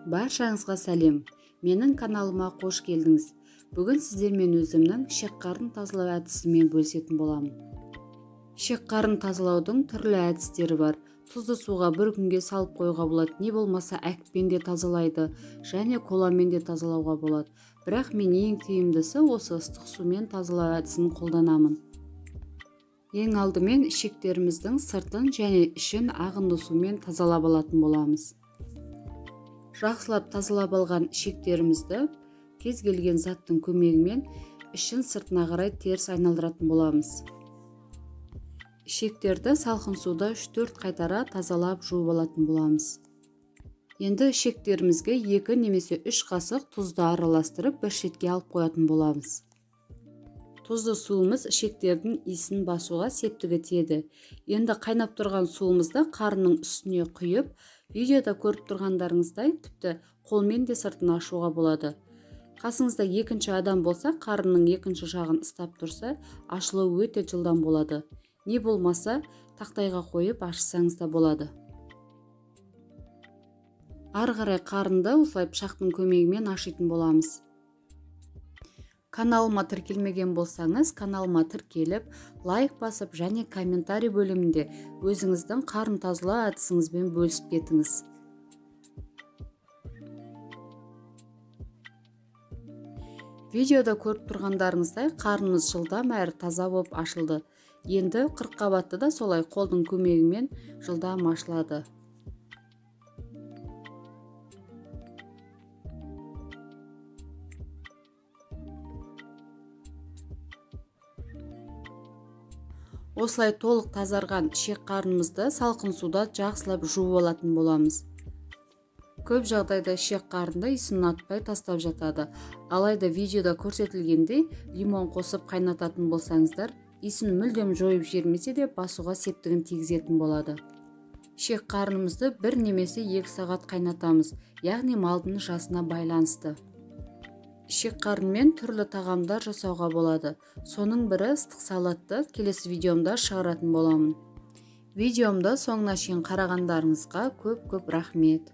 Баршаңызға сәлем. Менің каналыма қош келдіңіз. Бүгін сіздермен өзімнің ішек қарын тазалау әдісімен бөлісетін боламын. Ішек қарын тазалаудың түрлі әдістері бар. Тұзды суға бір күнге салып қоюға болады, не болмаса әкпен де тазалайды, және коламен де тазалауға болады. Бірақ мен ең тиімдісі осы ыстық сумен тазалау әдісін қолданамын. Ең алдымен ішектеріміздің сыртын және ішін ағынды сумен тазалап алатын боламыз. Жақсылап тазалап алған ішектерімізді кез келген заттың көмегімен ішін сыртына қарай теріс айналдыратын боламыз. Ішектерді салқын суда 3-4 қайтара тазалап жуып алатын боламыз. Енді ішектерімізге 2 немесе 3 қасық тұзды араластырып бір шетке алып қоятын боламыз. Тұзды суымыз ішектердің иісін басуға септігі тиеді. Енді қайнап тұрған суымызды қарынның үстіне құйып, видеода көріп тұрғандарыңыздай тіпті қолмен де сыртын ашуға болады. Қасыңызда екінші адам болса, қарынның екінші жағын ұстап тұрса, ашылуы өте жылдам болады. Не болмаса, тақтайға қойып ашсаңыз да болады. Ары қарай қарынды осылай пышақтың көмегімен ашитын боламыз. Каналыма тіркелмеген болсаңыз, каналыма тіркеліп, лайк басып және комментарий бөлімінде өзіңіздің қарын тазалау әдісіңізбен бөлісіп кетіңіз. Видеода көріп тұрғандарыңыздай қарнымыз жылдам әрі таза болып ашылды. Енді 40 қабатты да солай қолдың көмегімен жылдам ашылады. Осылай толық тазарған ішек қарнымызды салқын суда жақсылап жуып алатын боламыз. Көп жағдайда ішек қарынды иісін ұнатпай тастап жатады. Алайда видеода көрсетілгендей лимон қосып қайнататын болсаңыздар, иісін мүлдем жойып жібермесе де басуға септігін тигізетін болады. Ішек қарнымызды 1 немесе 2 сағат қайнатамыз, яғни малдың жасына байланысты. Ішек қарынмен түрлі тағамдар жасауға болады. Соның бірі ыстық салатты келесі видеомда шығаратын боламын. Видеомды соңына шейін қарағандарыңызға көп рахмет.